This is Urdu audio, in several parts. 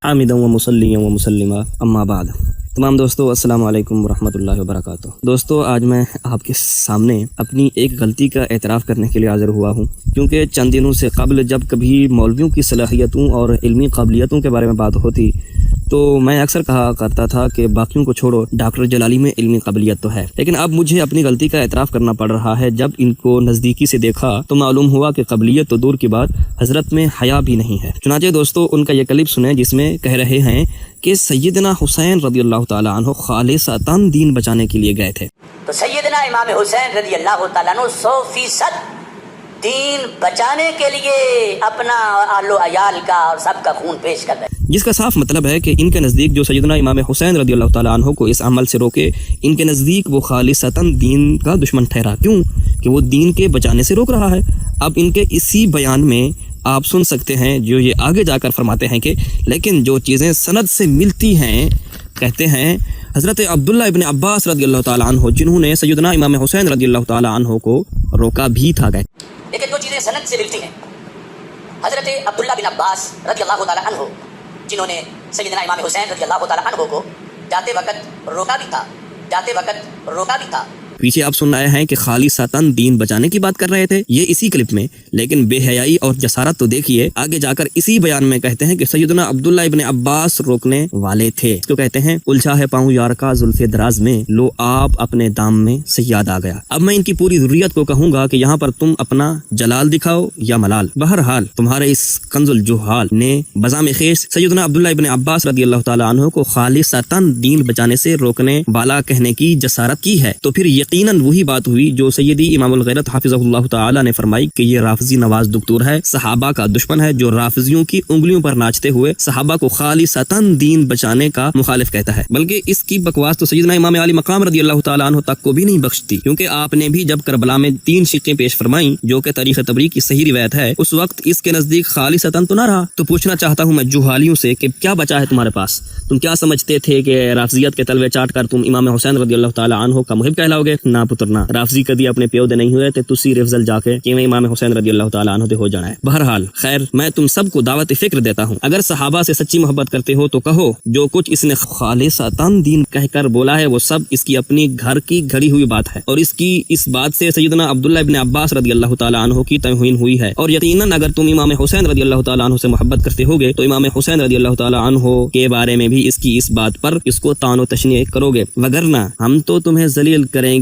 حامدا و مصلیا و مسلما اما بعد۔ تمام دوستو السلام علیکم ورحمۃ اللہ وبرکاتہ۔ دوستو آج میں آپ کے سامنے اپنی ایک غلطی کا اعتراف کرنے کے لیے حاضر ہوا ہوں، کیونکہ چند دنوں سے قبل جب کبھی مولویوں کی صلاحیتوں اور علمی قابلیتوں کے بارے میں بات ہوتی تو میں اکثر کہا کرتا تھا کہ باقیوں کو چھوڑو، ڈاکٹر جلالی میں علمی قابلیت تو ہے۔ لیکن اب مجھے اپنی غلطی کا اعتراف کرنا پڑ رہا ہے۔ جب ان کو نزدیکی سے دیکھا تو معلوم ہوا کہ قابلیت تو دور کی بات، حضرت میں حیا بھی نہیں ہے۔ چنانچہ دوستو ان کا یہ کلپ سنیں جس میں کہہ رہے ہیں کہ سیدنا حسین رضی اللہ تعالیٰ عنہ خالصتاً دین بچانے کے لیے گئے تھے۔ تو سیدنا امام حسین رضی اللہ تعالیٰ عنہ 100% دین بچانے کے لیے اپنا آل و عیال کا اور سب کا خون پیش کر رہے، جس کا صاف مطلب ہے کہ ان کے نزدیک جو سیدنا امام حسین رضی اللہ تعالیٰ عنہ کو اس عمل سے روکے، ان کے نزدیک وہ خالصتاً دین کا دشمن ٹھہرا۔ کیوں؟ کہ وہ دین کے بچانے سے روک رہا ہے۔ اب ان کے اسی بیان میں آپ سن سکتے ہیں جو یہ آگے جا کر فرماتے ہیں کہ لیکن جو چیزیں سند سے ملتی ہیں، کہتے ہیں حضرت عبداللہ ابن عباس رضی اللہ تعالیٰ عنہ جنہوں نے سیدنا امام حسین رضی اللہ تعالیٰ عنہ کو روکا بھی تھا گئے، لیکن جو چیزیں سند سے ملتی ہیں، حضرت عبداللہ بن عباس رضی اللہ تعالیٰ عنہ جنہوں نے سیدنا امام حسین رضی اللہ تعالیٰ عنہ کو جاتے وقت روکا بھی تھا۔ پیچھے آپ سن رہے ہیں کہ خالصتاً دین بچانے کی بات کر رہے تھے یہ اسی کلپ میں، لیکن بے حیائی اور جسارت تو دیکھیے آگے جا کر اسی بیان میں کہتے ہیں کہ سیدنا عبداللہ ابن عباس روکنے والے تھے۔ اس کو کہتے ہیں الجھا ہے پاؤں یار کا زلف دراز میں، لو آپ اپنے دام میں سیاد آ گیا۔ اب میں ان کی پوری ذریت کو کہوں گا کہ یہاں پر تم اپنا جلال دکھاؤ یا ملال، بہرحال تمہارے اس کنز الجہال نے بزام خیش سیدنا عبداللہ ابن عباس رضی اللہ تعالیٰ عنہ کو خالصتاً دین بچانے سے روکنے والا کہنے کی جسارت کی ہے، تو پھر یقیناً وہی بات ہوئی جو سیدی امام الغیرت حافظہ اللہ تعالی نے فرمائی کہ یہ رافضی نواز دکتور ہے، صحابہ کا دشمن ہے، جو رافضیوں کی انگلیوں پر ناچتے ہوئے صحابہ کو خالصتاً دین بچانے کا مخالف کہتا ہے۔ بلکہ اس کی بکواس تو سیدنا امام علی مقام رضی اللہ تعالی عنہ تک کو بھی نہیں بخشتی، کیونکہ آپ نے بھی جب کربلا میں 3 شقیں پیش فرمائیں جو کہ تاریخ تبریز کی صحیح روایت ہے، اس وقت اس کے نزدیک خالصتاً تو نہ رہا۔ تو پوچھنا چاہتا ہوں میں جوہالیوں سے کہ کیا بچا ہے تمہارے پاس؟ تم کیا سمجھتے تھے کہ رافضیت کے تلوے چاٹ کر تم امام حسین رضی اللہ تعالی عنہ کا محب کہلاؤ گے؟ نہ پتر نہ، رافضی کدی اپنے پیو دے نہیں ہوئے تے تسی رفضل جا کے کہ امام حسین رضی اللہ تعالی عنہ دے ہو جانا ہے۔ بہرحال خیر، میں تم سب کو دعوت فکر دیتا ہوں، اگر صحابہ سے سچی محبت کرتے ہو تو کہو جو کچھ اس نے خالصتاً دین کہہ کر بولا ہے وہ سب اس کی اپنی گھر کی گھڑی ہوئی بات ہے، اور اس بات سے سیدنا عبداللہ ابن عباس رضی اللہ تعالی عنہ کی توہین ہوئی ہے۔ اور یقیناً اگر تم امام حسین رضی اللہ تعالی عنہ سے محبت کرتے ہوگے تو امام حسین رضی اللہ تعالی عنہ کے بارے میں بھی اس بات پر اس کو طعن و تشنیع کرو گے، وگرنہ ہم تو تمہیں ذلیل کریں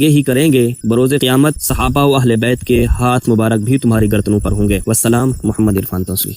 گے بروز قیامت۔ صحابہ و اہل بیت کے ہاتھ مبارک بھی تمہاری گردنوں پر ہوں گے۔ والسلام، محمد عرفان توسوی۔